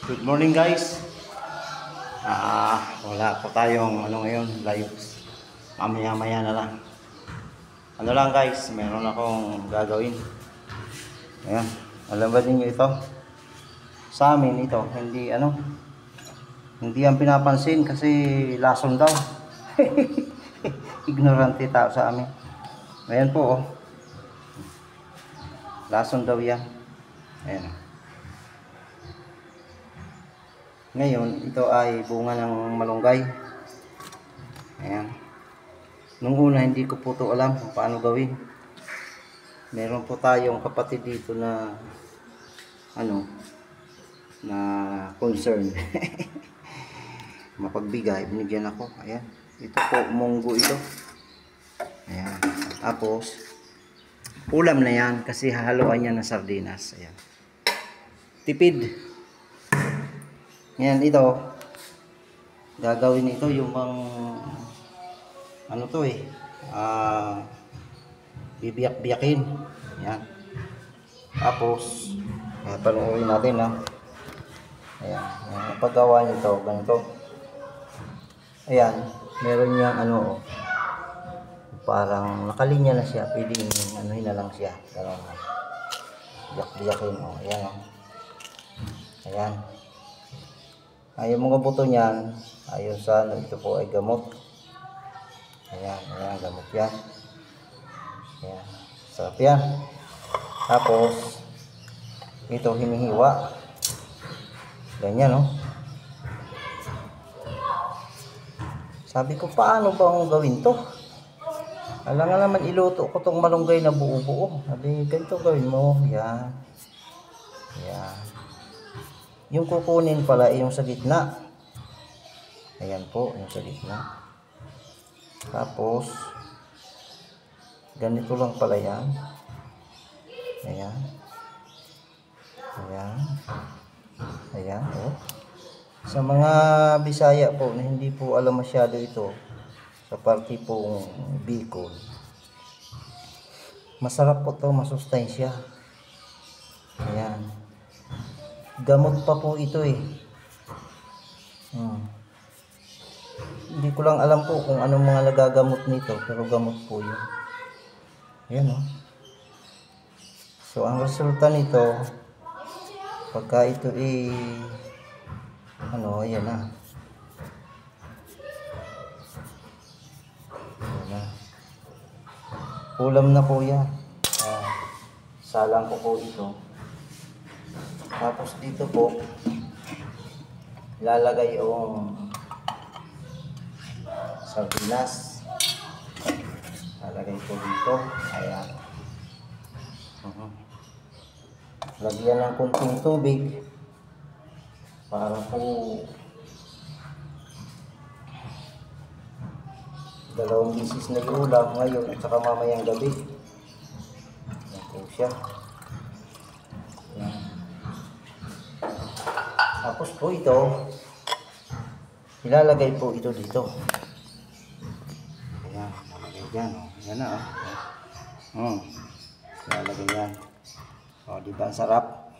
Good morning guys. Wala po tayong ngayon, live. Mamaya-maya na lang. Ano lang guys, meron akong gagawin. Ayan. Alam ba niyo ito? Sa amin ito, hindi ang pinapansin kasi lason daw. Ignorante tao sa amin. Ayan po oh. Lason daw yan. Ayan. Ngayon, ito ay bunga ng malunggay. Ayan. Nung una, hindi ko po ito alam kung paano gawin. Meron po tayong kapatid dito na na concern. Mapagbigay, binigyan ako. Ayan. Ito po, munggo ito. Ayan. Tapos, ulam na yan kasi hahaluan niya ng sardinas. Ayan. Tipid. Ngayon ito, gagawin ito yung bibiyak-biyakin. Yan. Tapos, panoorin natin ha. Ayan, yung paggawa nito, ganito. Ayan, meron niyang parang nakalinya na siya. Pwedeng anuhin na lang siya. Pero, biyak-biyakin o. Ayan o. Ayan. Yung mga buto niyan, ayun sa ito po ay gamot. Ayan, gamot yan. Ayan, sarap yan. Tapos, ito hinihiwa. Ganyan, no? Sabi ko, paano bang gawin to? Alam nga naman, iluto ko tong malunggay na buo-buo. Sabi, ganito gawin mo. Yan. Yan. Yung kukunin pala yung sa gitna. Ayan po, yung sa gitna. Tapos, ganito lang pala yan. Ayan. Ayan. Ayan, oh. Sa mga Bisaya po na hindi po alam masyado ito, sa parte pong Bicol, masarap po ito, masustansya. Ayan. Gamot pa po ito eh. Hindi ko lang alam po kung anong mga nagagamot nito, pero gamot po yun. Ayan o. So ang resulta nito, pagka ito ayan na. Ayan na. Ulam na po yan. Salang ko po ito. Tapos dito po, ilalagay yung sardinas. Lalagay po dito. Ayan. Lagyan ng kunting tubig para po 2 bisis na iulam ngayon at saka mamayang gabi. Ayan po siya. Ayan. Tapos po ito, ilalagay po ito dito. Ayan, ilalagay dyan. Ayan na ilalagay yan. Diba ang sarap?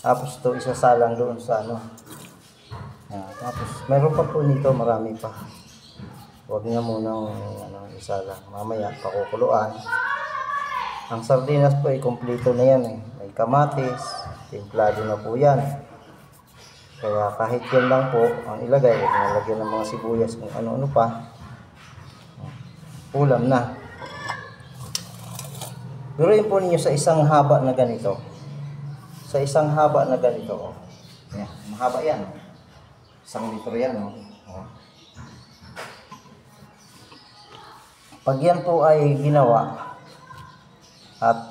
Tapos ito isasalang doon sa Ayan, tapos meron pa po nito, marami pa. Huwag nga munang isalang. Mamaya pakukuluan. Ang sardinas po ay kompleto na yan eh. May kamatis, templado na po yan. Kaya kahit yan lang po ang ilagay, nalagyan ng mga sibuyas kung ano-ano pa, ulam na. Pero yun po ninyo sa isang haba na ganito. Sa isang haba na ganito. Ayan, mahaba yan. 1 litro yan. Pag yan po ay ginawa, at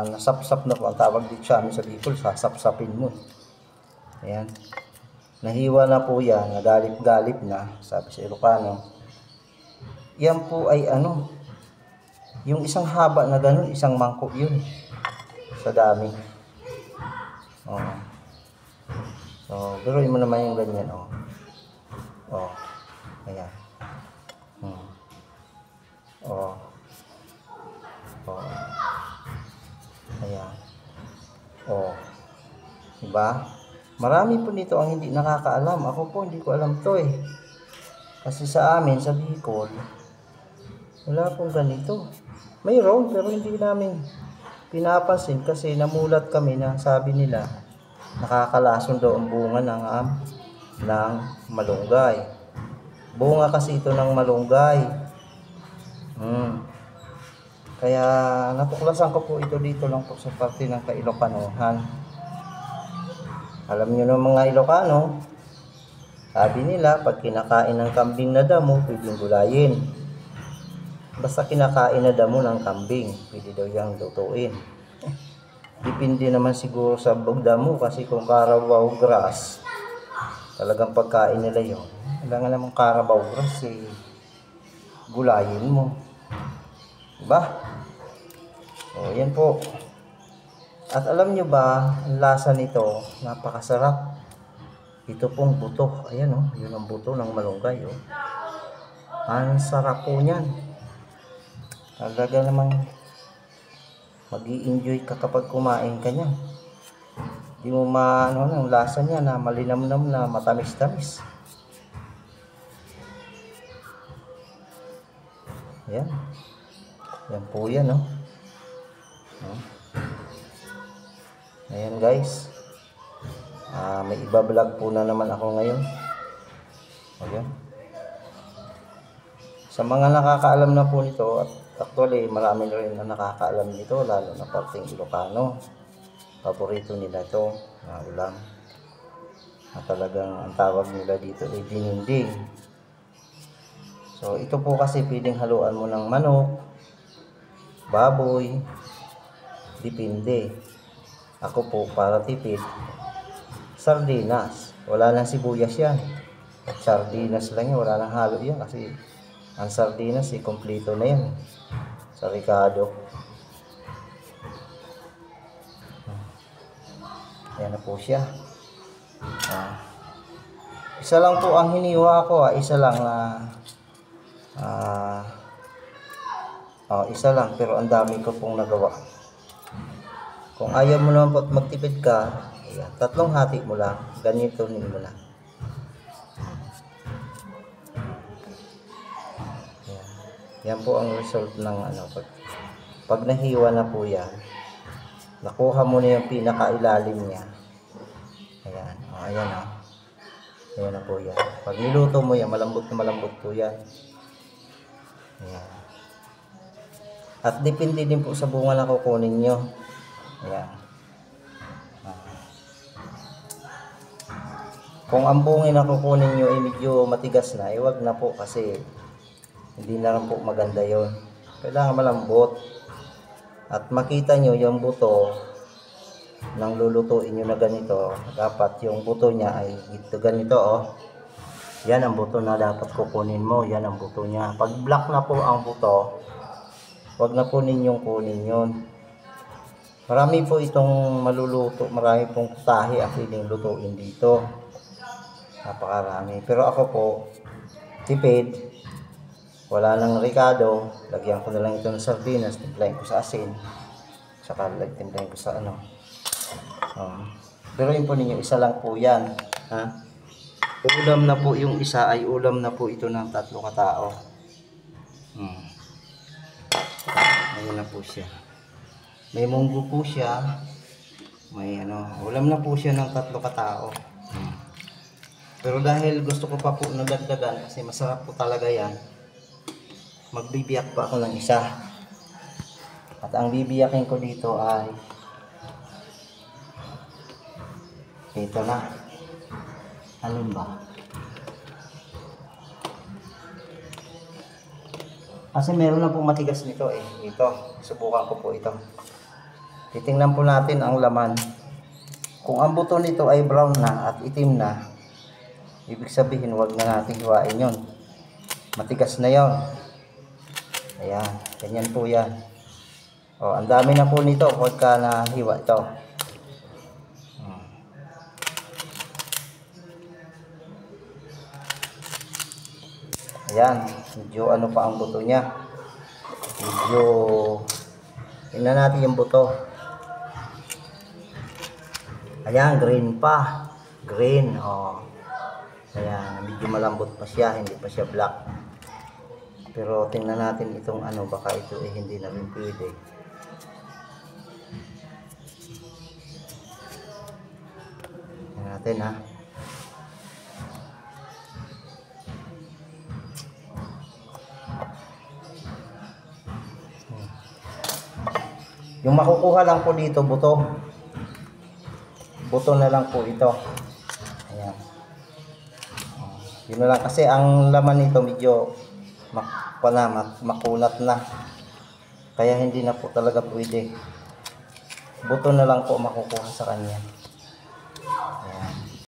nasapsap na po, ang tawag dito sa amin sa Bicol, sasapsapin mo. Ayan. Nahiwa na po yan, nagalip-galip na, sabi sa Ilocano. Yan po ay yung isang haba na ganun, isang mangkok yun. Sa dami. So, biruin mo naman yung ganyan. Ayan. Ayan. Diba? Marami po nito ang hindi nakakaalam. Ako po hindi ko alam to eh. Kasi sa amin, sa Bicol, wala pong ganito. Mayroon pero hindi namin pinapansin kasi namulat kami na sabi nila nakakalason daw ang bunga ng malunggay. Bunga kasi ito ng malunggay. Kaya natuklasan ko po ito dito lang po sa parte ng Kailocanohan. Alam nyo ng mga Ilocano, sabi nila pag kinakain ng kambing na damo, pwedeng gulayin. Basta kinakain na damo ng kambing, pwede daw yung lutuin. Depende naman siguro sa damo kasi kung Carabao grass, talagang pagkain nila yun. Wala nga namang Carabao grass eh, gulayin mo. Diba? O yan po. At alam nyo ba, ang lasa nito, napakasarap. Ito pong buto. Ayan o, yun ang buto ng malunggay o. Ang sarap po niyan. Talaga namang mag-i-enjoy ka kapag kumain ka niyan. Hindi mo ang lasa niya na malinamnam na matamis-tamis. Ayan. Yan po yan o. Ayan guys, may iba-vlog po na naman ako ngayon. Ayan. Sa mga nakakaalam na po nito, at actually marami na rin na nakakaalam nito, lalo na parting Ilocano. Paborito nila ito na ulam. Na talagang ang tawag nila dito ay dininding. So ito po kasi pwedeng haluan mo ng manok, baboy, depende. Ako po para tipid, sardinas. Wala nang sibuyas yan. Sardinas lang yan, wala nang halo yan kasi ang sardinas kompleto na yan sa Ricardo. Ayan na po siya. Isa lang po ang hiniwa ko, isa lang na isa lang pero ang dami ko pong nagawa. Kung ayaw mo naman po at magtipid ka, ayan, 3 hati mo lang, ganito mo lang. Ayan. Yan po ang result ng pag nahiwa na po yan, nakuha mo na yung pinakailalim niya. Ayan, ayan o. Ayan na po yan. Pag niluto mo yan, malambot na malambot po yan. Ayan. At depende din po sa bunga na kukunin nyo. Ayan. Kung ang bungin na kukunin nyo ay medyo matigas na, wag na po kasi hindi na lang po maganda yon. Kailangan malambot. At makita nyo yung buto nang lulutuin nyo na ganito, dapat yung buto niya ay ganito oh. Yan ang buto na dapat kukunin mo. Yan ang buto niya. Pag black na po ang buto, wag na po ninyong kunin yun. Marami po itong maluluto, marami pong tahi ang pwedeng lutuin dito. Napakarami. Pero ako po, tipid, wala nang Ricardo, lagyan ko na lang ito ng sardinas, timplahin ko sa asin, saka timplahin ko sa pero yun po ninyo, isa lang po yan. Ulam na po yung isa, ay ulam na po ito ng 3 katao. Ayun na po siya. May munggo po siya. May ulam na po siya ng 3 katao. Pero dahil gusto ko pa po nadagdagan kasi masarap po talaga yan, magbibiyak pa ako ng isa. At ang bibiyakin ko dito ay ito na. Alin ba? Kasi meron na pong matigas nito eh. Ito, subukan ko po ito. Titingnan po natin ang laman. Kung ang buto nito ay brown na at itim na, ibig sabihin wag na natin hiwain yun. Matigas na yon. Ayan, ganyan po yan. O, ang dami na po nito pagka nahiwa ito. Ayan, medyo pa ang buto niya. Medyo, tingnan natin yung buto. Ayan, green pa. Green, oh. Ayan, medyo malambot pa siya, hindi pa siya black. Pero tingnan natin itong ano, baka ito eh hindi na rin pwede. Tingnan natin ha. Yung makukuha lang po dito, buto. Buto na lang po ito. Ayan. Yun na lang kasi ang laman nito medyo makulat na. Kaya hindi na po talaga pwede. Buto na lang po makukuha sa kanya.